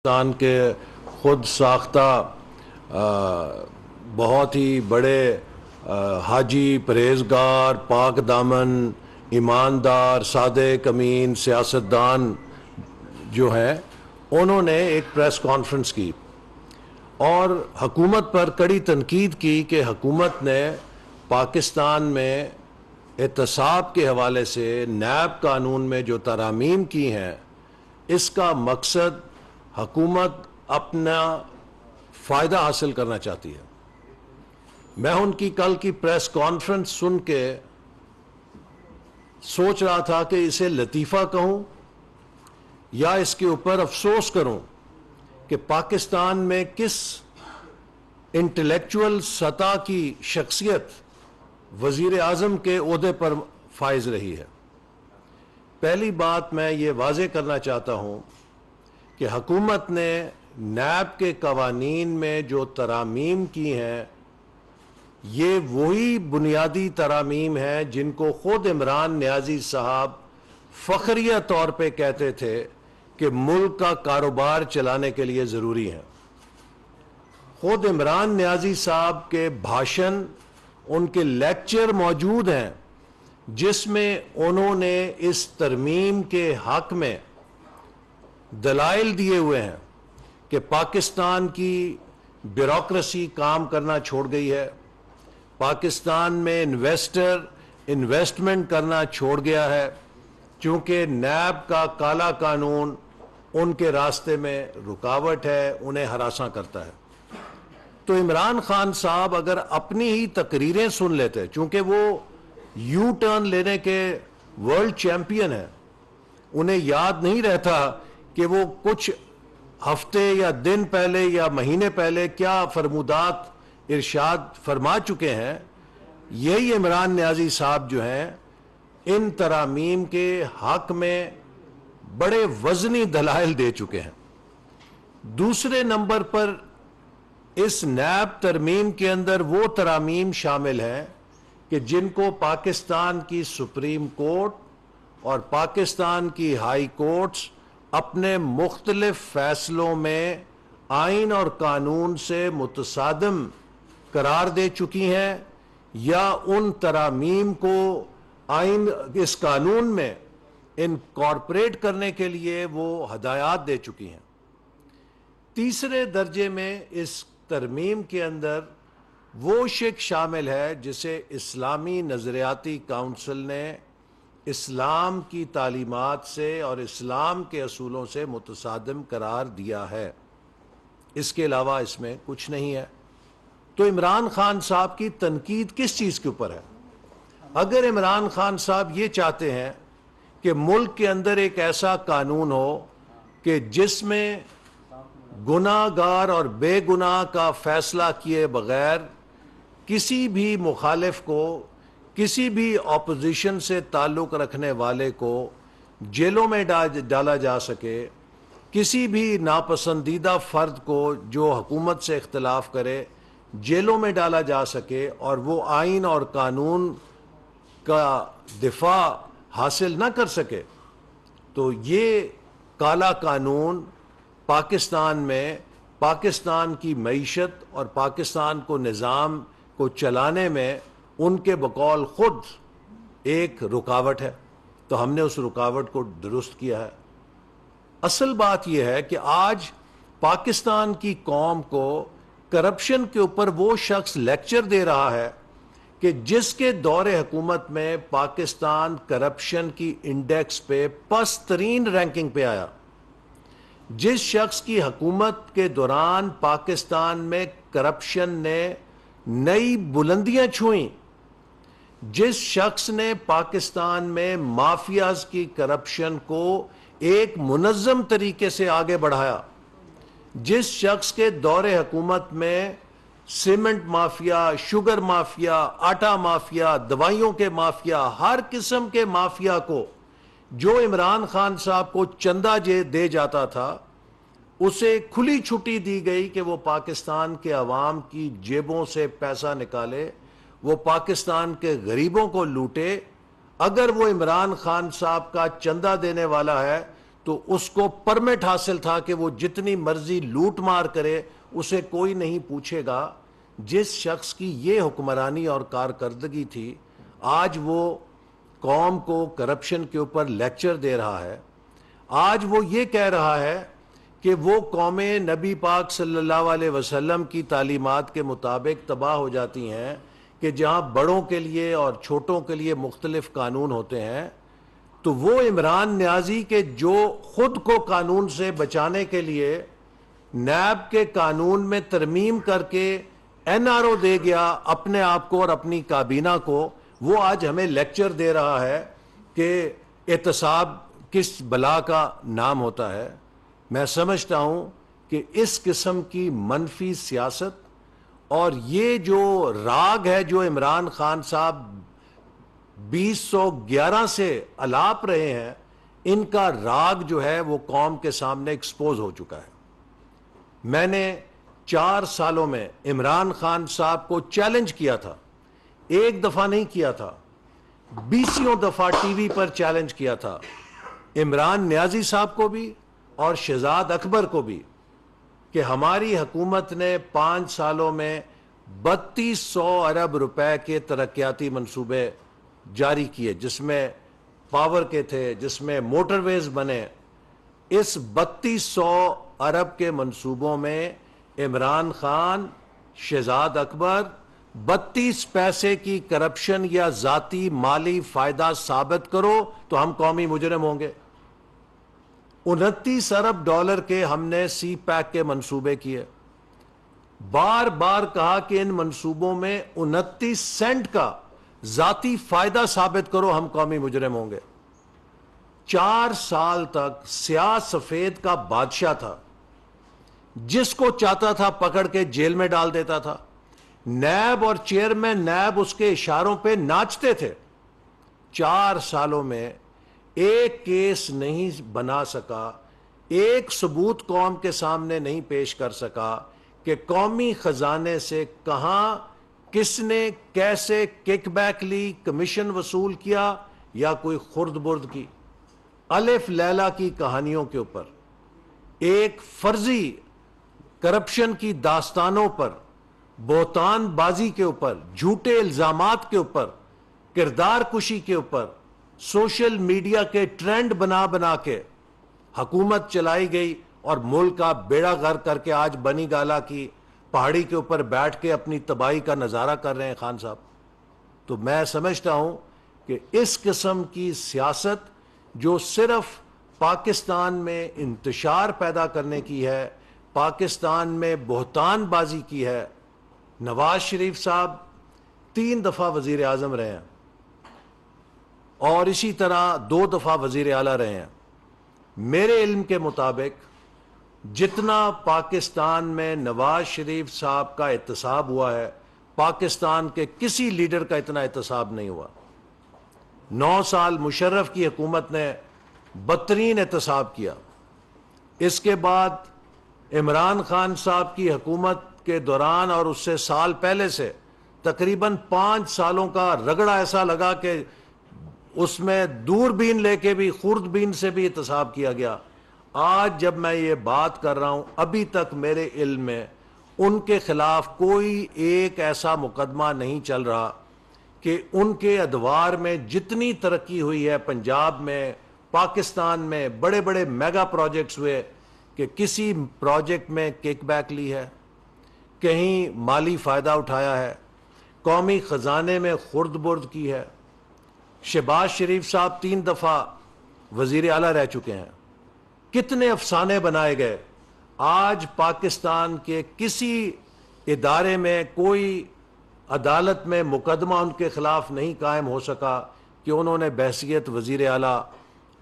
پاکستان کے خود ساختہ بہت ہی بڑے حاجی، پرہیزگار، پاک دامن، ایماندار، صادق، امین سیاستدان جو ہیں، انہوں نے ایک پریس کانفرنس کی اور حکومت پر کڑی تنقید کی کہ حکومت نے پاکستان میں احتساب کے حوالے سے نیب قانون میں جو ترامیم کی ہیں، اس کا مقصد حکومت اپنا فائدہ حاصل کرنا چاہتی ہے۔ میں ان کی کل کی پریس کانفرنس سن کے سوچ رہا تھا کہ اسے لطیفہ کہوں یا اس کے اوپر افسوس کروں کہ پاکستان میں کس انٹلیکچول سطح کی شخصیت وزیر اعظم کے عہدے پر فائز رہی ہے۔ پہلی بات میں یہ واضح کرنا چاہتا ہوں کہ حکومت نے نیب کے قوانین میں جو ترامیم کی ہیں، یہ وہی بنیادی ترامیم ہیں جن کو خود عمران نیازی صاحب فخریہ طور پہ کہتے تھے کہ ملک کا کاروبار چلانے کے لیے ضروری ہیں۔ خود عمران نیازی صاحب کے بھاشن، ان کے لیکچر موجود ہیں جس میں انہوں نے اس ترمیم کے حق میں دلائل دیے ہوئے ہیں کہ پاکستان کی بیوروکریسی کام کرنا چھوڑ گئی ہے، پاکستان میں انویسٹر انویسٹمنٹ کرنا چھوڑ گیا ہے، چونکہ نیب کا کالا قانون ان کے راستے میں رکاوٹ ہے، انہیں ہراساں کرتا ہے۔ تو عمران خان صاحب اگر اپنی ہی تقریریں سن لیتے، چونکہ وہ یو ٹرن لینے کے ورلڈ چیمپئن ہیں، انہیں یاد نہیں رہتا کہ وہ کچھ ہفتے یا دن پہلے یا مہینے پہلے کیا فرمودات ارشاد فرما چکے ہیں۔ یہی عمران نیازی صاحب جو ہیں، ان ترامیم کے حق میں بڑے وزنی دلائل دے چکے ہیں۔ دوسرے نمبر پر اس نیب ترمیم کے اندر وہ ترامیم شامل ہیں کہ جن کو پاکستان کی سپریم کورٹ اور پاکستان کی ہائی کورٹس اپنے مختلف فیصلوں میں آئین اور قانون سے متصادم قرار دے چکی ہیں، یا ان ترامیم کو اس قانون میں انکارپوریٹ کرنے کے لیے وہ ہدایات دے چکی ہیں۔ تیسرے درجے میں اس ترمیم کے اندر وہ شق شامل ہے جسے اسلامی نظریاتی کونسل نے اسلام کی تعلیمات سے اور اسلام کے اصولوں سے متصادم قرار دیا ہے۔ اس کے علاوہ اس میں کچھ نہیں ہے۔ تو عمران خان صاحب کی تنقید کس چیز کے اوپر ہے؟ اگر عمران خان صاحب یہ چاہتے ہیں کہ ملک کے اندر ایک ایسا قانون ہو کہ جس میں گناہ گار اور بے گناہ کا فیصلہ کیے بغیر کسی بھی مخالف کو، کسی بھی اپوزیشن سے تعلق رکھنے والے کو جیلوں میں ڈالا جا سکے، کسی بھی ناپسندیدہ فرد کو جو حکومت سے اختلاف کرے جیلوں میں ڈالا جا سکے، اور وہ آئین اور قانون کا دفاع حاصل نہ کر سکے، تو یہ کالا قانون پاکستان میں پاکستان کی معیشت اور پاکستان کو نظام کو چلانے میں ان کے بقول خود ایک رکاوٹ ہے۔ تو ہم نے اس رکاوٹ کو درست کیا ہے۔ اصل بات یہ ہے کہ آج پاکستان کی قوم کو کرپشن کے اوپر وہ شخص لیکچر دے رہا ہے کہ جس کے دور حکومت میں پاکستان کرپشن کی انڈیکس پہ پست ترین رینکنگ پہ آیا، جس شخص کی حکومت کے دوران پاکستان میں کرپشن نے نئی بلندیاں چھوئیں، جس شخص نے پاکستان میں مافیاز کی کرپشن کو ایک منظم طریقے سے آگے بڑھایا، جس شخص کے دور حکومت میں سیمنٹ مافیا، شوگر مافیا، آٹا مافیا، دوائیوں کے مافیا، ہر قسم کے مافیا کو جو عمران خان صاحب کو چندہ دے جاتا تھا، اسے کھلی چھٹی دی گئی کہ وہ پاکستان کے عوام کی جیبوں سے پیسہ نکالے، وہ پاکستان کے غریبوں کو لوٹے۔ اگر وہ عمران خان صاحب کا چندہ دینے والا ہے تو اس کو پرمٹ حاصل تھا کہ وہ جتنی مرضی لوٹ مار کرے، اسے کوئی نہیں پوچھے گا۔ جس شخص کی یہ حکمرانی اور کارکردگی تھی، آج وہ قوم کو کرپشن کے اوپر لیکچر دے رہا ہے۔ آج وہ یہ کہہ رہا ہے کہ وہ قومیں نبی پاک صلی اللہ علیہ وسلم کی تعلیمات کے مطابق تباہ ہو جاتی ہیں کہ جہاں بڑوں کے لیے اور چھوٹوں کے لیے مختلف قانون ہوتے ہیں۔ تو وہ عمران نیازی کے جو خود کو قانون سے بچانے کے لیے نیب کے قانون میں ترمیم کر کے این آر او دے گیا اپنے آپ کو اور اپنی کابینہ کو، وہ آج ہمیں لیکچر دے رہا ہے کہ احتساب کس بلا کا نام ہوتا ہے۔ میں سمجھتا ہوں کہ اس قسم کی منفی سیاست اور یہ جو راگ ہے جو عمران خان صاحب 2011 سے الاپ رہے ہیں، ان کا راگ جو ہے وہ قوم کے سامنے ایکسپوز ہو چکا ہے۔ میں نے 4 سالوں میں عمران خان صاحب کو چیلنج کیا تھا، ایک دفعہ نہیں کیا تھا، 20 دفعہ ٹی وی پر چیلنج کیا تھا، عمران نیازی صاحب کو بھی اور شہزاد اکبر کو بھی، کہ ہماری حکومت نے 5 سالوں میں 3200 ارب روپے کے ترقیاتی منصوبے جاری کیے، جس میں پاور کے تھے، جس میں موٹر ویز بنے۔ اس 3200 ارب کے منصوبوں میں عمران خان، شہزاد اکبر 32 پیسے کی کرپشن یا ذاتی مالی فائدہ ثابت کرو تو ہم قومی مجرم ہوں گے۔ 29 ارب ڈالر کے ہم نے سی پیک کے منصوبے کیے، بار بار کہا کہ ان منصوبوں میں 29 سینٹ کا ذاتی فائدہ ثابت کرو، ہم قومی مجرم ہوں گے۔ 4 سال تک سیاہ سفید کا بادشاہ تھا، جس کو چاہتا تھا پکڑ کے جیل میں ڈال دیتا تھا۔ نیب اور چیئرمین نیب اس کے اشاروں پہ ناچتے تھے۔ 4 سالوں میں ایک کیس نہیں بنا سکا، ایک ثبوت قوم کے سامنے نہیں پیش کر سکا کہ قومی خزانے سے کہاں، کس نے، کیسے کک بیک لی، کمیشن وصول کیا یا کوئی خرد برد کی۔ الف لیلہ کی کہانیوں کے اوپر، ایک فرضی کرپشن کی داستانوں پر، بہتان بازی کے اوپر، جھوٹے الزامات کے اوپر، کردار کشی کے اوپر، سوشل میڈیا کے ٹرینڈ بنا بنا کے حکومت چلائی گئی اور ملک کا بیڑا غرق کر کے آج بنی گالا کی پہاڑی کے اوپر بیٹھ کے اپنی تباہی کا نظارہ کر رہے ہیں خان صاحب۔ تو میں سمجھتا ہوں کہ اس قسم کی سیاست جو صرف پاکستان میں انتشار پیدا کرنے کی ہے، پاکستان میں بہتان بازی کی ہے۔ نواز شریف صاحب 3 دفعہ وزیر اعظم رہے ہیں اور اسی طرح 2 دفعہ وزیر اعلیٰ رہے ہیں۔ میرے علم کے مطابق جتنا پاکستان میں نواز شریف صاحب کا احتساب ہوا ہے، پاکستان کے کسی لیڈر کا اتنا احتساب نہیں ہوا۔ 9 سال مشرف کی حکومت نے بدترین احتساب کیا۔ اس کے بعد عمران خان صاحب کی حکومت کے دوران اور اس سے سال پہلے سے تقریباً 5 سالوں کا رگڑا ایسا لگا کہ اس میں دوربین لے کے بھی، خوردبین سے بھی احتساب کیا گیا۔ آج جب میں یہ بات کر رہا ہوں، ابھی تک میرے علم میں ان کے خلاف کوئی ایک ایسا مقدمہ نہیں چل رہا کہ ان کے ادوار میں جتنی ترقی ہوئی ہے پنجاب میں، پاکستان میں، بڑے بڑے میگا پروجیکٹس ہوئے، کہ کسی پروجیکٹ میں کک بیک لی ہے، کہیں مالی فائدہ اٹھایا ہے، قومی خزانے میں خرد برد کی ہے۔ شہباز شریف صاحب 3 دفعہ وزیر اعلیٰ رہ چکے ہیں، کتنے افسانے بنائے گئے۔ آج پاکستان کے کسی ادارے میں، کوئی عدالت میں مقدمہ ان کے خلاف نہیں قائم ہو سکا کہ انہوں نے بحیثیت وزیر اعلیٰ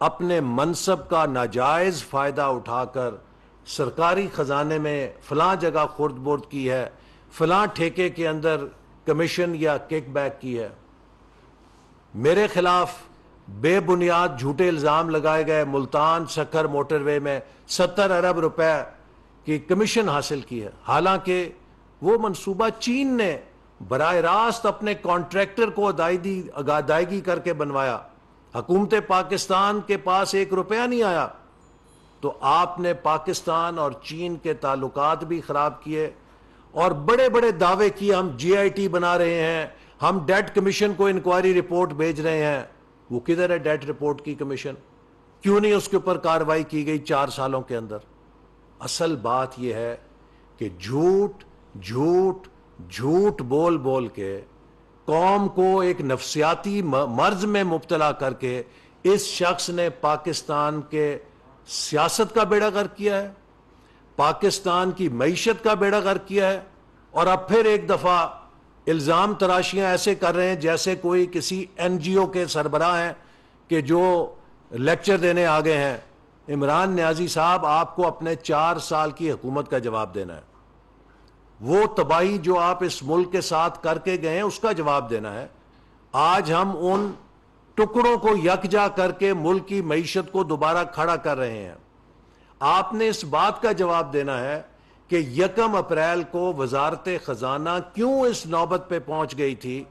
اپنے منصب کا ناجائز فائدہ اٹھا کر سرکاری خزانے میں فلاں جگہ خرد برد کی ہے، فلاں ٹھیکے کے اندر کمیشن یا کک بیک کی ہے۔ میرے خلاف بے بنیاد جھوٹے الزام لگائے گئے، ملتان سکھر موٹر وے میں 70 ارب روپے کی کمیشن حاصل کی ہے، حالانکہ وہ منصوبہ چین نے براہ راست اپنے کانٹریکٹر کو ادائیگی کر کے بنوایا۔ حکومت پاکستان کے پاس 1 روپیہ نہیں آیا۔ تو آپ نے پاکستان اور چین کے تعلقات بھی خراب کیے اور بڑے بڑے دعوے کیے ہم جی آئی ٹی بنا رہے ہیں, ہم ڈیٹ کمیشن کو انکوائری رپورٹ بھیج رہے ہیں. وہ کدھر ہے ڈیٹ رپورٹ کی کمیشن؟ کیوں نہیں اس کے اوپر کارروائی کی گئی 4 سالوں کے اندر؟ اصل بات یہ ہے کہ جھوٹ جھوٹ جھوٹ بول بول کے قوم کو ایک نفسیاتی مرض میں مبتلا کر کے اس شخص نے پاکستان کے سیاست کا بیڑا غرق کیا ہے, پاکستان کی معیشت کا بیڑا غرق کیا ہے, اور اب پھر ایک دفعہ الزام تراشیاں ایسے کر رہے ہیں جیسے کوئی کسی این جی او کے سربراہ ہیں کہ جو لیکچر دینے آگے ہیں. عمران نیازی صاحب, آپ کو اپنے 4 سال کی حکومت کا جواب دینا ہے. وہ تباہی جو آپ اس ملک کے ساتھ کر کے گئے ہیں اس کا جواب دینا ہے. آج ہم ان ٹکڑوں کو یکجا کر کے ملک کی معیشت کو دوبارہ کھڑا کر رہے ہیں. آپ نے اس بات کا جواب دینا ہے کہ 1 اپریل کو وزارت خزانہ کیوں اس نوبت پہ پہنچ گئی تھی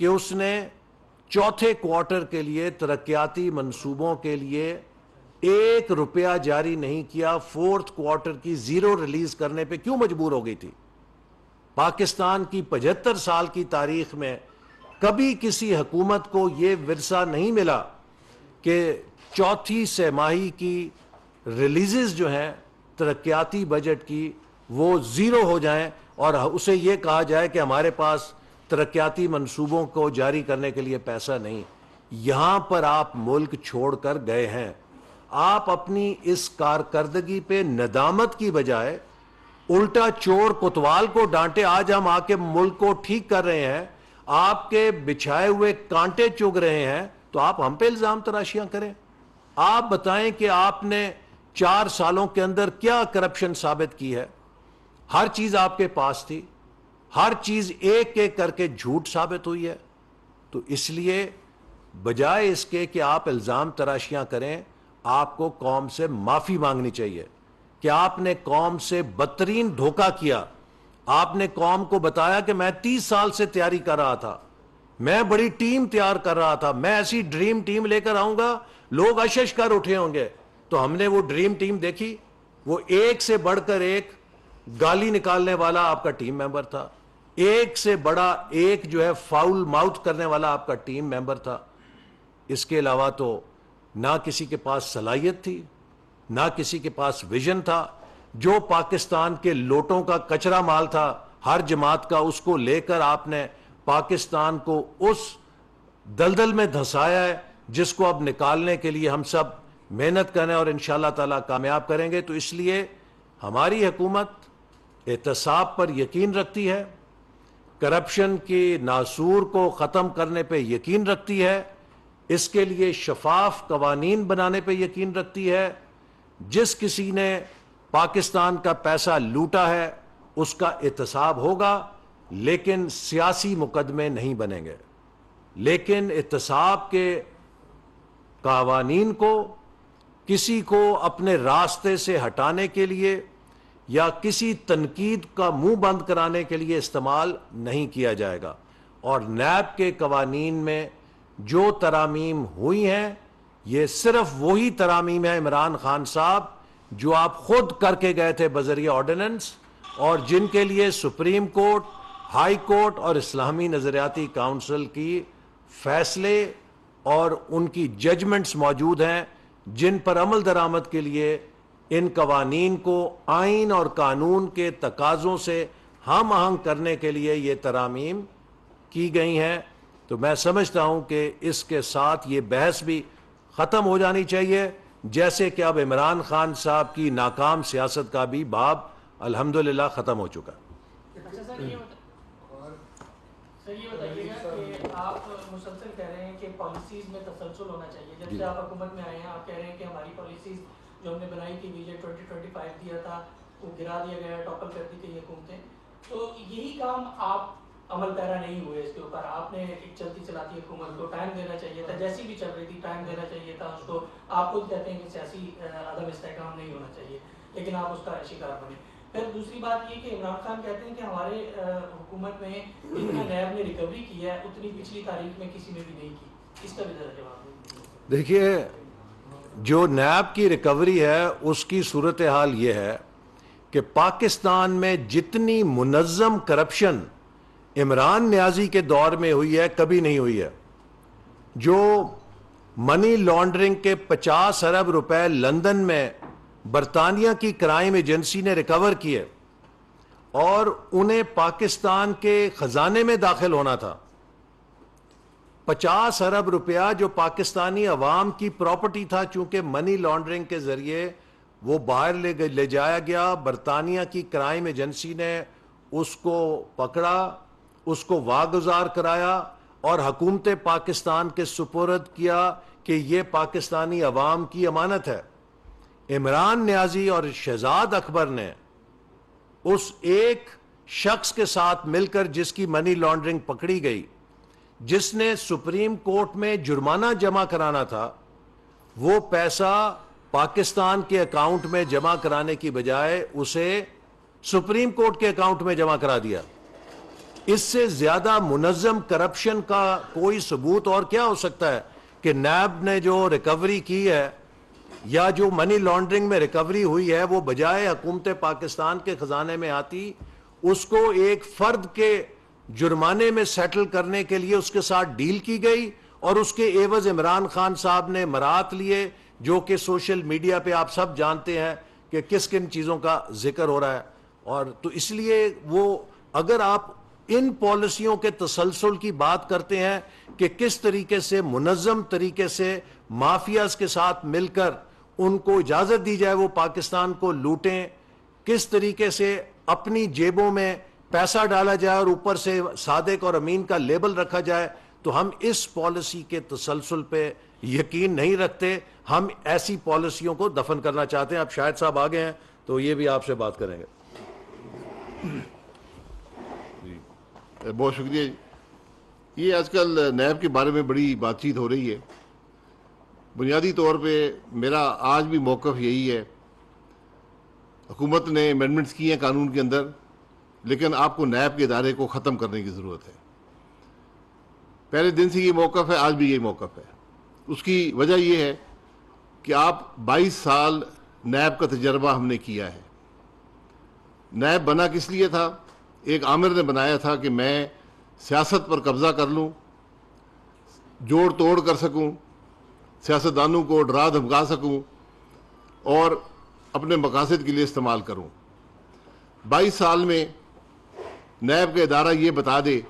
کہ اس نے چوتھے کوارٹر کے لیے ترقیاتی منصوبوں کے لیے 1 روپیہ جاری نہیں کیا, 4تھ کوارٹر کی 0 ریلیز کرنے پہ کیوں مجبور ہو گئی تھی؟ پاکستان کی 75 سال کی تاریخ میں کبھی کسی حکومت کو یہ ورثہ نہیں ملا کہ چوتھی سہ ماہی کی ریلیزز جو ہیں ترقیاتی بجٹ کی وہ 0 ہو جائیں اور اسے یہ کہا جائے کہ ہمارے پاس ترقیاتی منصوبوں کو جاری کرنے کے لیے پیسہ نہیں. یہاں پر آپ ملک چھوڑ کر گئے ہیں. آپ اپنی اس کارکردگی پہ ندامت کی بجائے الٹا چور کوتوال کو ڈانٹے. آج ہم آ کے ملک کو ٹھیک کر رہے ہیں, آپ کے بچھائے ہوئے کانٹے چگ رہے ہیں, تو آپ ہم پہ الزام تراشیاں کریں. آپ بتائیں کہ آپ نے 4 سالوں کے اندر کیا کرپشن ثابت کی ہے؟ ہر چیز آپ کے پاس تھی, ہر چیز ایک ایک کر کے جھوٹ ثابت ہوئی ہے. تو اس لیے بجائے اس کے کہ آپ الزام تراشیاں کریں, آپ کو قوم سے معافی مانگنی چاہیے کہ آپ نے قوم سے بدترین دھوکہ کیا. آپ نے قوم کو بتایا کہ میں 30 سال سے تیاری کر رہا تھا, میں بڑی ٹیم تیار کر رہا تھا, میں ایسی ڈریم ٹیم لے کر آؤں گا لوگ اشش کر اٹھے ہوں گے. تو ہم نے وہ ڈریم ٹیم دیکھی, وہ ایک سے بڑھ کر ایک گالی نکالنے والا آپ کا ٹیم ممبر تھا, ایک سے بڑا ایک جو ہے فاؤل ماؤتھ کرنے والا آپ کا ٹیم ممبر تھا. اس کے علاوہ تو نہ کسی کے پاس صلاحیت تھی, نہ کسی کے پاس ویژن تھا. جو پاکستان کے لوٹوں کا کچرا مال تھا ہر جماعت کا, اس کو لے کر آپ نے پاکستان کو اس دلدل میں دھنسایا ہے جس کو اب نکالنے کے لیے ہم سب محنت کریں اور انشاءاللہ تعالی کامیاب کریں گے. تو اس لیے ہماری حکومت احتساب پر یقین رکھتی ہے, کرپشن کی ناسور کو ختم کرنے پہ یقین رکھتی ہے, اس کے لیے شفاف قوانین بنانے پہ یقین رکھتی ہے. جس کسی نے پاکستان کا پیسہ لوٹا ہے اس کا احتساب ہوگا, لیکن سیاسی مقدمے نہیں بنیں گے. لیکن احتساب کے قوانین کو کسی کو اپنے راستے سے ہٹانے کے لیے یا کسی تنقید کا منہ بند کرانے کے لیے استعمال نہیں کیا جائے گا. اور نیب کے قوانین میں جو ترامیم ہوئی ہیں یہ صرف وہی ترامیم ہے عمران خان صاحب جو آپ خود کر کے گئے تھے بذریعہ آرڈیننس, اور جن کے لیے سپریم کورٹ, ہائی کورٹ اور اسلامی نظریاتی کونسل کی فیصلے اور ان کی ججمنٹس موجود ہیں, جن پر عمل درآمد کے لیے ان قوانین کو آئین اور قانون کے تقاضوں سے ہم آہنگ کرنے کے لیے یہ ترامیم کی گئی ہیں. تو میں سمجھتا ہوں کہ اس کے ساتھ یہ بحث بھی ختم ہو جانی چاہیے, جیسے کہ اب عمران خان صاحب کی ناکام سیاست کا بھی باب الحمدللہ ختم ہو چکا. سر یہ بتائیے گا کہ آپ مسلسل کہہ رہے ہیں کہ پالیسیز میں تسلسل ہونا چاہیے. جب سے آپ حکومت میں آئے ہیں آپ کہہ رہے ہیں کہ ہماری پالیسیز جو ہم نے بنائی تھی ویژن 2025 دیا تھا وہ گرا دیا گیا, ٹاپل کر دی گئی حکومتیں. تو یہی کام آپ عمل پیرا نہیں ہوئے اس کے اوپر. آپ نے ایک چلتی چلاتی حکومت کو ٹائم دینا چاہیے تھا, جیسی بھی چل رہی تھی ٹائم دینا چاہیے تھا اس کو. آپ خود کہتے ہیں کہ سیاسی عدم استحکام نہیں ہونا چاہیے, لیکن آپ اس کا شکار بنے. پھر دوسری بات یہ کہ عمران خان کہتے ہیں کہ ہمارے حکومت میں جتنا نیب نے ریکوری کی ہے اتنی پچھلی تاریخ میں کسی نے بھی نہیں کی. اس کا بھی ذرا جواب دیں. دیکھیے جو نیب کی ریکوری ہے اس کی صورتحال یہ ہے کہ پاکستان میں جتنی منظم کرپشن عمران نیازی کے دور میں ہوئی ہے کبھی نہیں ہوئی ہے. جو منی لانڈرنگ کے 50 ارب روپے لندن میں برطانیہ کی کرائم ایجنسی نے ریکور کیے اور انہیں پاکستان کے خزانے میں داخل ہونا تھا. 50 ارب روپیہ جو پاکستانی عوام کی پراپرٹی تھا، چونکہ منی لانڈرنگ کے ذریعے وہ باہر لے جایا گیا. برطانیہ کی کرائم ایجنسی نے اس کو پکڑا، اس کو واگزار کرایا اور حکومت پاکستان کے سپرد کیا کہ یہ پاکستانی عوام کی امانت ہے. عمران نیازی اور شہزاد اکبر نے اس ایک شخص کے ساتھ مل کر جس کی منی لانڈرنگ پکڑی گئی، جس نے سپریم کورٹ میں جرمانہ جمع کرانا تھا، وہ پیسہ پاکستان کے اکاؤنٹ میں جمع کرانے کی بجائے اسے سپریم کورٹ کے اکاؤنٹ میں جمع کرا دیا. اس سے زیادہ منظم کرپشن کا کوئی ثبوت اور کیا ہو سکتا ہے کہ نیب نے جو ریکوری کی ہے یا جو منی لانڈرنگ میں ریکوری ہوئی ہے وہ بجائے حکومت پاکستان کے خزانے میں آتی، اس کو ایک فرد کے جرمانے میں سیٹل کرنے کے لیے اس کے ساتھ ڈیل کی گئی اور اس کے عوض عمران خان صاحب نے مرات لیے، جو کہ سوشل میڈیا پہ آپ سب جانتے ہیں کہ کس کن چیزوں کا ذکر ہو رہا ہے. اور تو اس لیے وہ اگر آپ ان پالیسیوں کے تسلسل کی بات کرتے ہیں کہ کس طریقے سے منظم طریقے سے مافیاز کے ساتھ مل کر ان کو اجازت دی جائے وہ پاکستان کو لوٹیں، کس طریقے سے اپنی جیبوں میں پیسہ ڈالا جائے اور اوپر سے صادق اور امین کا لیبل رکھا جائے، تو ہم اس پالیسی کے تسلسل پہ یقین نہیں رکھتے. ہم ایسی پالیسیوں کو دفن کرنا چاہتے ہیں. اب شاہد صاحب آگے ہیں تو یہ بھی آپ سے بات کریں گے. بہت شکریہ جی. یہ آج کل نیب کے بارے میں بڑی بات چیت ہو رہی ہے. بنیادی طور پہ میرا آج بھی موقف یہی ہے، حکومت نے امینڈمنٹس کی ہیں قانون کے اندر، لیکن آپ کو نیب کے ادارے کو ختم کرنے کی ضرورت ہے. پہلے دن سے یہ موقف ہے، آج بھی یہ موقف ہے. اس کی وجہ یہ ہے کہ آپ 22 سال نیب کا تجربہ ہم نے کیا ہے. نیب بنا کس لیے تھا؟ ایک آمر نے بنایا تھا کہ میں سیاست پر قبضہ کر لوں، جوڑ توڑ کر سکوں، سیاستدانوں کو ڈرا دھمکا سکوں اور اپنے مقاصد کے لیے استعمال کروں. 22 سال میں نیب کا ادارہ یہ بتا دے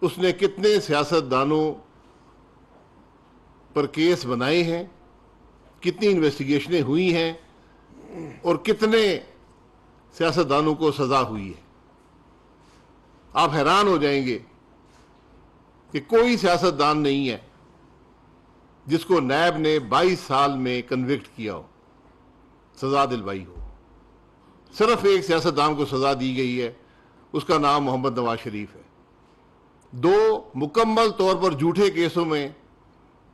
اس نے کتنے سیاستدانوں پر کیس بنائے ہیں، کتنی انویسٹیگیشنیں ہوئی ہیں اور کتنے سیاستدانوں کو سزا ہوئی ہے. آپ حیران ہو جائیں گے کہ کوئی سیاستدان نہیں ہے جس کو نیب نے 22 سال میں کنوکٹ کیا ہو، سزا دلوائی ہو. صرف ایک سیاستدان کو سزا دی گئی ہے، اس کا نام محمد نواز شریف ہے. 2 مکمل طور پر جھوٹے کیسوں میں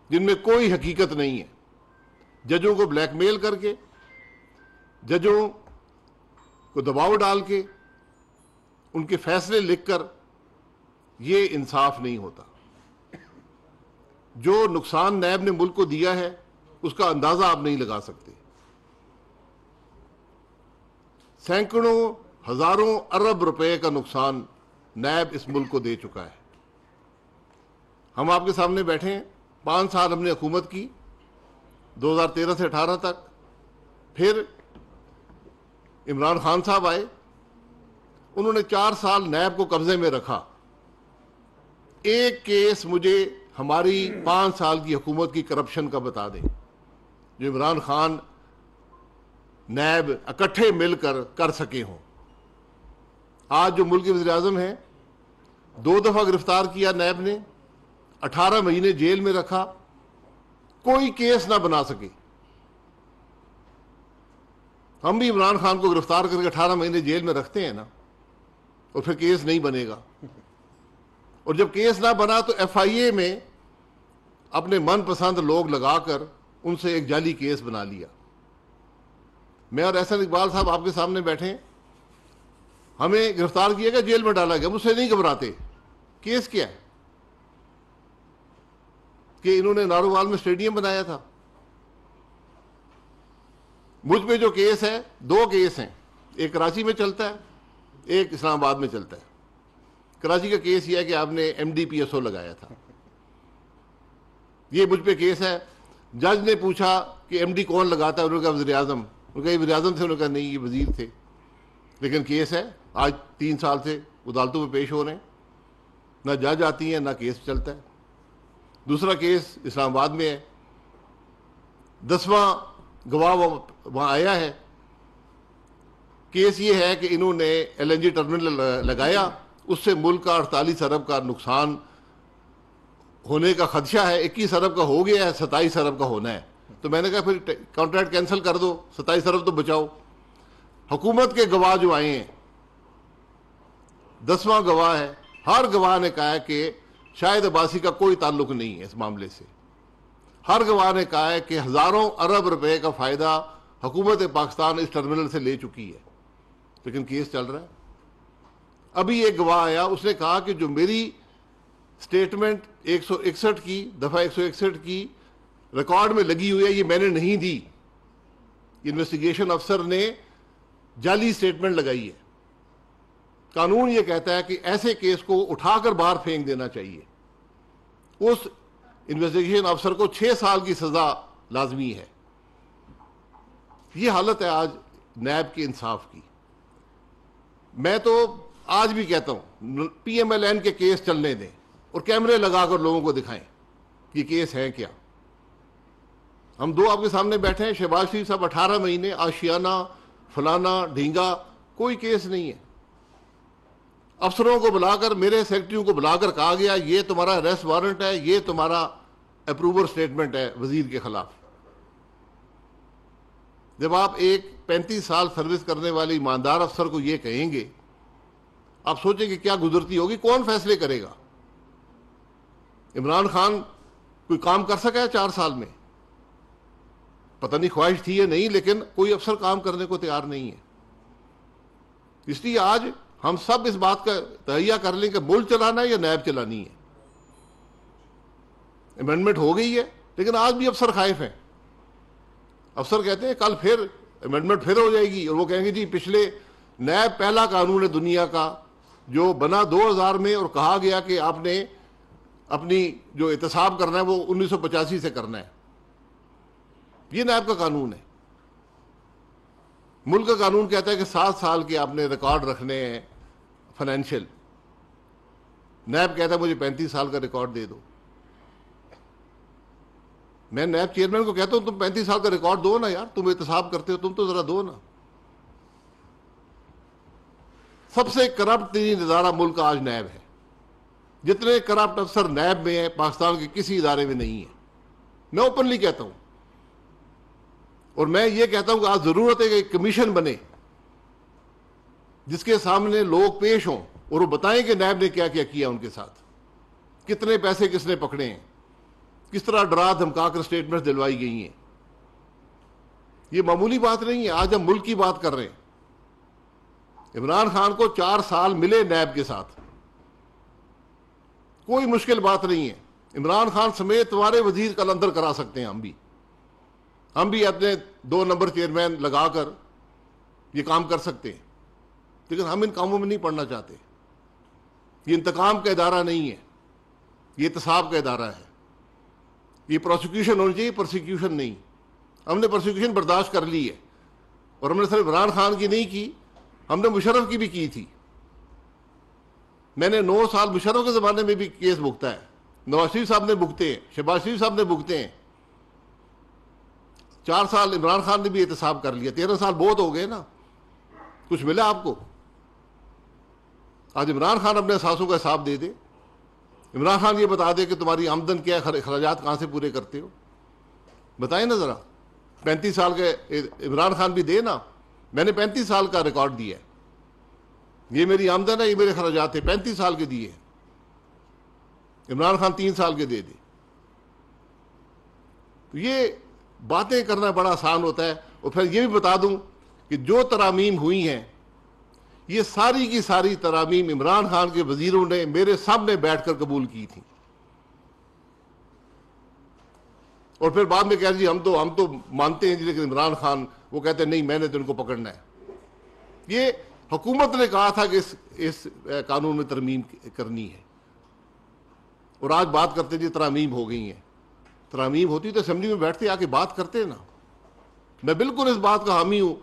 جن میں کوئی حقیقت نہیں ہے، ججوں کو بلیک میل کر کے، ججوں کو دباؤ ڈال کے ان کے فیصلے لکھ کر، یہ انصاف نہیں ہوتا. جو نقصان نیب نے ملک کو دیا ہے اس کا اندازہ آپ نہیں لگا سکتے. سینکڑوں ہزاروں ارب روپے کا نقصان نیب اس ملک کو دے چکا ہے. ہم آپ کے سامنے بیٹھے ہیں، 5 سال ہم نے حکومت کی، 2013 سے 18 تک. پھر عمران خان صاحب آئے، انہوں نے 4 سال نیب کو قبضے میں رکھا. ایک کیس مجھے ہماری 5 سال کی حکومت کی کرپشن کا بتا دیں جو عمران خان نیب اکٹھے مل کر سکے ہوں. آج جو ملک کے وزیر اعظم ہیں، 2 دفعہ گرفتار کیا نیب نے، 18 مہینے جیل میں رکھا، کوئی کیس نہ بنا سکے. ہم بھی عمران خان کو گرفتار کر کے 18 مہینے جیل میں رکھتے ہیں نا، اور پھر کیس نہیں بنے گا. اور جب کیس نہ بنا تو ایف آئی اے میں اپنے من پسند لوگ لگا کر ان سے ایک جعلی کیس بنا لیا. میں اور احسن اقبال صاحب آپ کے سامنے بیٹھے ہیں، ہمیں گرفتار کیا گیا، جیل میں ڈالا گیا، مجھ سے نہیں گھبراتے. کیس کیا ہے کہ انہوں نے نارووال میں اسٹیڈیم بنایا تھا، مجھ پہ جو کیس ہے، 2 کیس ہیں، ایک کراچی میں چلتا ہے، ایک اسلام آباد میں چلتا ہے۔ کراچی کا کیس یہ ہے کہ آپ نے MDPSO لگایا تھا، یہ مجھ پہ کیس ہے۔ جج نے پوچھا کہ MD کون لگاتا ہے، انہوں نے کہا وزیر اعظم، انہوں نے کہا یہ وزیر اعظم تھے، انہوں نے کہا نہیں یہ وزیر تھے، لیکن کیس ہے، آج 3 سال سے عدالتوں میں پیش ہو رہے ہیں، نہ جج آتی ہیں نہ کیس چلتا ہے۔ دوسرا کیس اسلام آباد میں ہے، 10واں گواہ وہاں آیا ہے۔ کیس یہ ہے کہ انہوں نے LNG ٹرمینل لگایا، اس سے ملک کا 48 ارب کا نقصان ہونے کا خدشہ ہے، 21 ارب کا ہو گیا ہے، 27 ارب کا ہونا ہے۔ تو میں نے کہا پھر کانٹریکٹ کینسل کر دو، 27 ارب تو بچاؤ۔ حکومت کے گواہ جو آئے ہیں، 10واں گواہ ہے، ہر گواہ نے کہا ہے کہ شاہد عباسی کا کوئی تعلق نہیں ہے اس معاملے سے۔ ہر گواہ نے کہا ہے کہ ہزاروں ارب روپے کا فائدہ حکومت پاکستان اس ٹرمینل سے لے چکی ہے، لیکن کیس چل رہا ہے۔ ابھی ایک گواہ آیا، اس نے کہا کہ جو میری سٹیٹمنٹ 161 کی دفعہ 161 کی ریکارڈ میں لگی ہوئی ہے، یہ میں نے نہیں دی، انویسٹیگیشن افسر نے جعلی سٹیٹمنٹ لگائی ہے۔ قانون یہ کہتا ہے کہ ایسے کیس کو اٹھا کر باہر پھینک دینا چاہیے، اس انویسٹیگیشن افسر کو 6 سال کی سزا لازمی ہے۔ یہ حالت ہے آج نیب کے انصاف کی۔ میں تو آج بھی کہتا ہوں PMLN کے کیس چلنے دیں اور کیمرے لگا کر لوگوں کو دکھائیں کہ یہ کیس ہے کیا۔ ہم 2 آپ کے سامنے بیٹھے ہیں، شہباز شریف صاحب 18 مہینے آشیانہ فلانا ڈھینگا، کوئی کیس نہیں ہے۔ افسروں کو بلا کر، میرے سیکرٹریوں کو بلا کر کہا گیا یہ تمہارا اریسٹ وارنٹ ہے، یہ تمہارا اپروور سٹیٹمنٹ ہے وزیر کے خلاف۔ جب آپ ایک 35 سال سروس کرنے والے ایماندار افسر کو یہ کہیں گے، آپ سوچیں کہ کیا گزرتی ہوگی، کون فیصلے کرے گا؟ عمران خان کوئی کام کر سکا ہے 4 سال میں؟ پتہ نہیں خواہش تھی یا نہیں، لیکن کوئی افسر کام کرنے کو تیار نہیں ہے۔ اس لیے آج ہم سب اس بات کا تہیہ کر لیں کہ ملک چلانا ہے یا نیب چلانی ہے۔ امینڈمنٹ ہو گئی ہے، لیکن آج بھی افسر خائف ہیں۔ افسر کہتے ہیں کل پھر امینڈمنٹ پھر ہو جائے گی، اور وہ کہیں گے جی پچھلے نیب پہلا قانون ہے دنیا کا جو بنا 2000 میں، اور کہا گیا کہ آپ نے اپنی جو احتساب کرنا ہے وہ 1985 سے کرنا ہے۔ یہ نیب کا قانون ہے۔ ملک کا قانون کہتا ہے کہ 7 سال کے آپ نے ریکارڈ رکھنے ہیں فائنینشیل۔ نیب کہتا ہے مجھے 35 سال کا ریکارڈ دے دو۔ میں نیب چیئرمین کو کہتا ہوں تم 35 سال کا ریکارڈ دو نا یار، تم احتساب کرتے ہو، تم تو ذرا دو نا۔ سب سے کرپٹ ترین ادارہ ملک کا آج نیب ہے۔ جتنے کرپٹ افسر نیب میں ہیں پاکستان کے کسی ادارے میں نہیں ہیں، میں اوپنلی کہتا ہوں۔ اور میں یہ کہتا ہوں کہ آج ضرورت ہے کہ ایک کمیشن بنے جس کے سامنے لوگ پیش ہوں اور وہ بتائیں کہ نیب نے کیا کیا ان کے ساتھ، کتنے پیسے کس نے پکڑے ہیں، کس طرح ڈرا دھمکا کر سٹیٹمنٹس دلوائی گئی ہیں۔ یہ معمولی بات نہیں ہے۔ آج ہم ملک کی بات کر رہے ہیں۔ عمران خان کو 4 سال ملے نیب کے ساتھ، کوئی مشکل بات نہیں ہے۔ عمران خان سمیت تمہارے وزیر کل اندر کرا سکتے ہیں، ہم بھی اپنے 2 نمبر چیئرمین لگا کر یہ کام کر سکتے ہیں، لیکن ہم ان کاموں میں نہیں پڑنا چاہتے۔ یہ انتقام کا ادارہ نہیں ہے، یہ احتساب کا ادارہ ہے۔ یہ پروسیکیوشن ہونی چاہیے، پرسیکیوشن نہیں۔ ہم نے پرسیکیوشن برداشت کر لی ہے، اور ہم نے صرف عمران خان کی نہیں کی، ہم نے مشرف کی بھی کی تھی۔ میں نے 9 سال مشرف کے زمانے میں بھی کیس بھگتا ہے، نواز شریف صاحب نے بھگتے ہیں، شہباز شریف صاحب نے بھگتے ہیں، 4 سال عمران خان نے بھی احتساب کر لیا۔ 13 سال بہت ہو گئے نا، کچھ ملا آپ کو؟ آج عمران خان اپنے اثاثوں کا حساب دے دے، عمران خان یہ بتا دے کہ تمہاری آمدن کیا ہے، اخراجات کہاں سے پورے کرتے ہو، بتائیں نا ذرا۔ 35 سال کے عمران خان بھی دے نا، میں نے 35 سال کا ریکارڈ دیا ہے، یہ میری آمدن ہے، یہ میرے اخراجات تھے، 35 سال کے دیے۔ عمران خان 3 سال کے دے دے۔ تو یہ باتیں کرنا بڑا آسان ہوتا ہے۔ اور پھر یہ بھی بتا دوں کہ جو ترامیم ہوئی ہیں، یہ ساری کی ساری ترامیم عمران خان کے وزیروں نے میرے سامنے بیٹھ کر قبول کی تھی۔ اور پھر بعد میں کہہ رہے جی ہم تو مانتے ہیں جی، لیکن عمران خان وہ کہتے ہیں نہیں میں نے تو ان کو پکڑنا ہے. یہ حکومت نے کہا تھا کہ اس قانون میں ترمیم کرنی ہے، اور آج بات کرتے جی ترامیم ہو گئی ہیں. ترامیم ہوتی تو اسمبلی میں بیٹھتے آ کے بات کرتے نا. میں بالکل اس بات کا حامی ہوں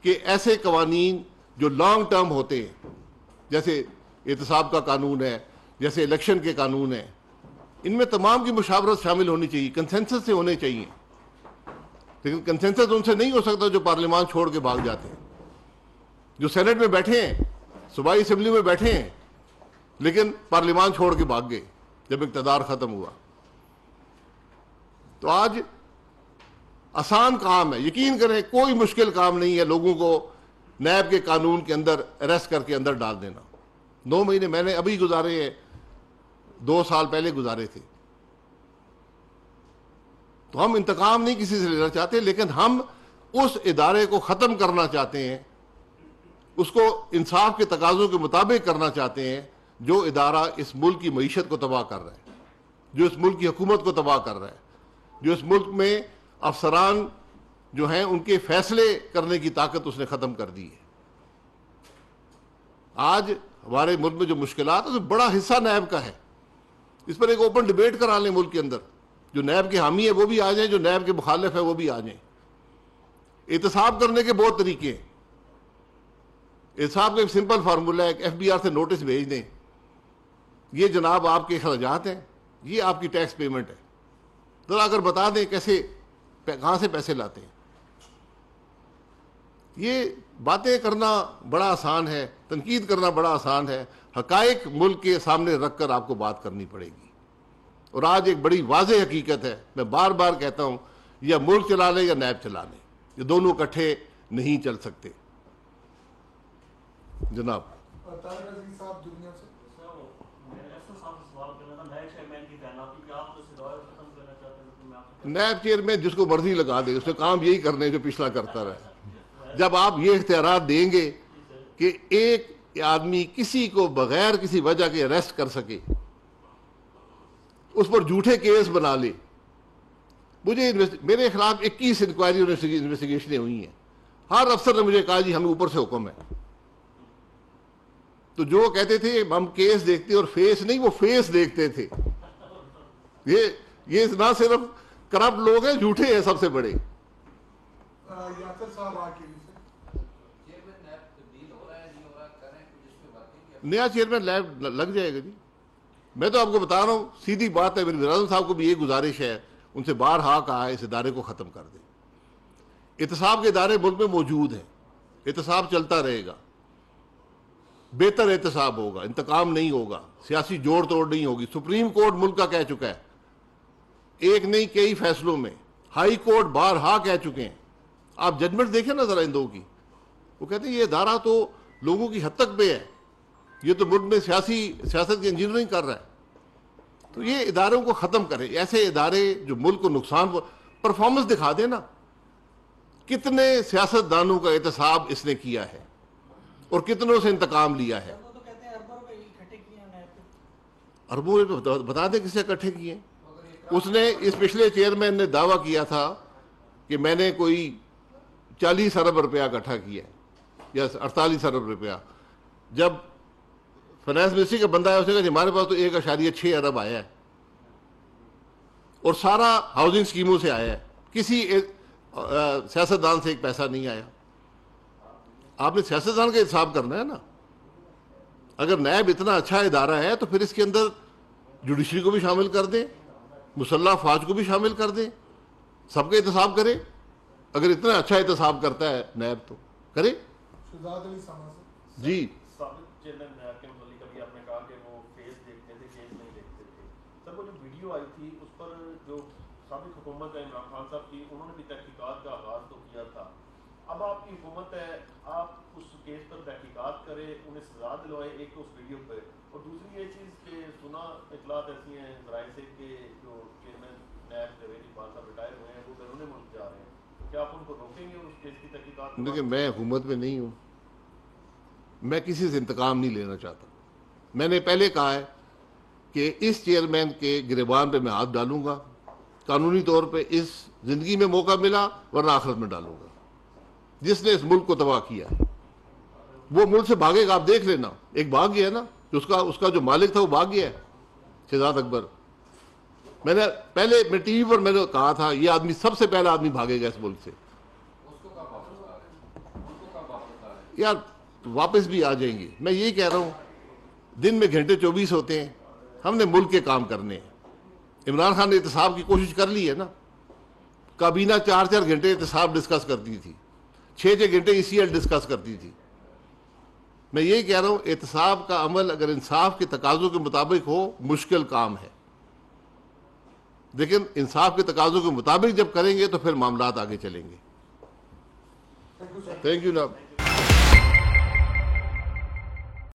کہ ایسے قوانین جو لانگ ٹرم ہوتے ہیں، جیسے احتساب کا قانون ہے، جیسے الیکشن کے قانون ہیں، ان میں تمام کی مشاورت شامل ہونی چاہیے، کنسنسس سے ہونے چاہیے. لیکن کنسنسس ان سے نہیں ہو سکتا جو پارلیمان چھوڑ کے بھاگ جاتے ہیں، جو سینٹ میں بیٹھے ہیں، صوبائی اسمبلی میں بیٹھے ہیں، لیکن پارلیمان چھوڑ کے بھاگ گئے جب اقتدار ختم ہوا. تو آج آسان کام ہے، یقین کریں کوئی مشکل کام نہیں ہے لوگوں کو نیب کے قانون کے اندر اریسٹ کر کے اندر ڈال دینا. 9 مہینے میں نے ابھی گزارے ہیں، 2 سال پہلے گزارے تھے. تو ہم انتقام نہیں کسی سے لینا چاہتے، لیکن ہم اس ادارے کو ختم کرنا چاہتے ہیں، اس کو انصاف کے تقاضوں کے مطابق کرنا چاہتے ہیں، جو ادارہ اس ملک کی معیشت کو تباہ کر رہا ہے، جو اس ملک کی حکومت کو تباہ کر رہا ہے، جو اس ملک میں افسران جو ہیں ان کے فیصلے کرنے کی طاقت اس نے ختم کر دی ہے. آج ہمارے ملک میں جو مشکلات ہیں تو بڑا حصہ نیب کا ہے. اس پر ایک اوپن ڈبیٹ کرا لیں ملک کے اندر، جو نیب کے حامی ہے وہ بھی آ جائیں، جو نیب کے مخالف ہے وہ بھی آ جائیں. احتساب کرنے کے بہت طریقے ہیں. احتساب کا ایک سمپل فارمولہ ہے، ایک FBR سے نوٹس بھیج دیں، یہ جناب آپ کے اخراجات ہیں، یہ آپ کی ٹیکس پیمنٹ ہے، ذرا اگر بتا دیں کیسے کہاں سے پیسے لاتے ہیں. یہ باتیں کرنا بڑا آسان ہے، تنقید کرنا بڑا آسان ہے، حقائق ملک کے سامنے رکھ کر آپ کو بات کرنی پڑے گی. اور آج ایک بڑی واضح حقیقت ہے، میں بار بار کہتا ہوں، یا ملک چلا لے یا نیب چلا لے، یہ دونوں اکٹھے نہیں چل سکتے. جناب طارق عزیز صاحب دنیا سے نیب چیئرمین جس کو مرضی لگا دے، اس نے کام یہی کرنے جو پچھلا کرتا رہا. جب آپ یہ اختیارات دیں گے کہ ایک آدمی کسی کو بغیر کسی وجہ کے اریسٹ کر سکے، اس پر جھوٹے کیس بنا لے. مجھے میرے خلاف 21 انکوائری انویسٹیگیشنیں ہوئی ہیں، ہر افسر نے مجھے کہا جی ہمیں اوپر سے حکم ہے. تو جو کہتے تھے ہم کیس دیکھتے اور فیس نہیں، وہ فیس دیکھتے تھے. یہ نہ صرف کرپٹ لوگ ہیں، جھوٹے ہیں سب سے بڑے. یاسر صاحب آ کے نیا چیئرمین لیب لگ جائے گا جی. میں تو آپ کو بتا رہا ہوں، سیدھی بات ہے. میرے وزیر صاحب کو بھی یہ گزارش ہے، ان سے بارہا کہا ہے اس ادارے کو ختم کر دیں. احتساب کے ادارے ملک میں موجود ہیں، احتساب چلتا رہے گا، بہتر احتساب ہوگا، انتقام نہیں ہوگا، سیاسی جوڑ توڑ نہیں ہوگی. سپریم کورٹ ملک کا کہہ چکا ہے، ایک نہیں کئی فیصلوں میں. ہائی کورٹ بارہا کہہ چکے ہیں. آپ ججمنٹ دیکھیں نا ذرا ان دو کی. وہ کہتے ہیں یہ ادارہ تو لوگوں کی حد تک پہ ہے، یہ تو ملک میں سیاست کی انجینئرنگ کر رہا ہے. تو یہ اداروں کو ختم کریں. ایسے ادارے جو ملک کو نقصان پرفارمنس دکھا دیں نا، کتنے سیاست دانوں کا احتساب اس نے کیا ہے اور کتنوں سے انتقام لیا ہے. وہ تو کہتے ہیں اربوں روپے اکٹھے کیے ہیں نیب کے. اربوں بتا دیں کسے اکٹھے کیے ہیں. اس نے اس پچھلے چیئرمین نے دعویٰ کیا تھا کہ میں نے کوئی 40 ارب روپیہ اکٹھا کیا ہے یا 48 ارب روپیہ. جب فائنانس منسٹری کا بندہ ہے اس نے کہا کہ ہمارے پاس تو 1.6 ارب آیا ہے اور سارا ہاؤسنگ اسکیموں سے آیا ہے، کسی سیاستدان سے ایک پیسہ نہیں آیا. آپ نے سیاستدان کا حساب کرنا ہے نا. اگر نیب اتنا اچھا ادارہ ہے تو پھر اس کے اندر جوڈیشری کو بھی شامل کر دیں، مسلح افواج کو بھی شامل کر دیں، سب کا احتساب کرے. اگر اتنا اچھا احتساب کرتا ہے نیب تو کرے. شہزاد علی ساما سے جی سابق چیئرمین نیب کے متعلق ابھی آپ نے کہا کہ وہ فیس دیکھتے تھے، کیس نہیں دیکھتے تھے. سر وہ جو ویڈیو آئی تھی اس پر جو سابق حکومت ہے عمران خان صاحب کی، انہوں نے بھی تحقیقات کا آغاز تو کیا تھا. اب آپ کی حکومت ہے، آپ اس کیس پر تحقیقات کریں، انہیں سزا دلوائیں، ایک تو اس ویڈیو پہ، اور دوسری یہ چیز کہ سنا اطلاعات ایسی ہیں ذرائع سے کہ جو چیئرمین نیب جاوید اقبال صاحب ریٹائر ہوئے ہیں وہ بیرون ملک جا رہے ہیں. تو کیا آپ ان کو روکیں گے اور اس کیس کی تحقیقات؟ دیکھیں میں حکومت میں نہیں ہوں، میں کسی سے انتقام نہیں لینا چاہتا. میں نے پہلے کہا ہے کہ اس چیئرمین کے گریبان پہ میں ہاتھ ڈالوں گا قانونی طور پہ اس زندگی میں موقع ملا ورنہ آخرت میں ڈالوں گا. جس نے اس ملک کو تباہ کیا وہ ملک سے بھاگے گا. آپ دیکھ لینا, ایک بھاگ گیا نا, اس کا جو مالک تھا وہ بھاگ گیا ہے, شہزاد اکبر. میں ٹی وی پر میں نے کہا تھا یہ آدمی سب سے پہلا آدمی بھاگے گا اس ملک سے. یار واپس بھی آ جائیں گے. میں یہی کہہ رہا ہوں, دن میں گھنٹے 24 ہوتے ہیں, ہم نے ملک کے کام کرنے ہیں. عمران خان نے احتساب کی کوشش کر لی ہے نا, کابینہ 4 گھنٹے احتساب ڈسکس کرتی تھی, 6 گھنٹے ECL ڈسکس کرتی تھی. میں یہی کہہ رہا ہوں احتساب کا عمل اگر انصاف کے تقاضوں کے مطابق ہو مشکل کام ہے, لیکن انصاف کے تقاضوں کے مطابق جب کریں گے تو پھر معاملات آگے چلیں گے. تھینک یو جناب.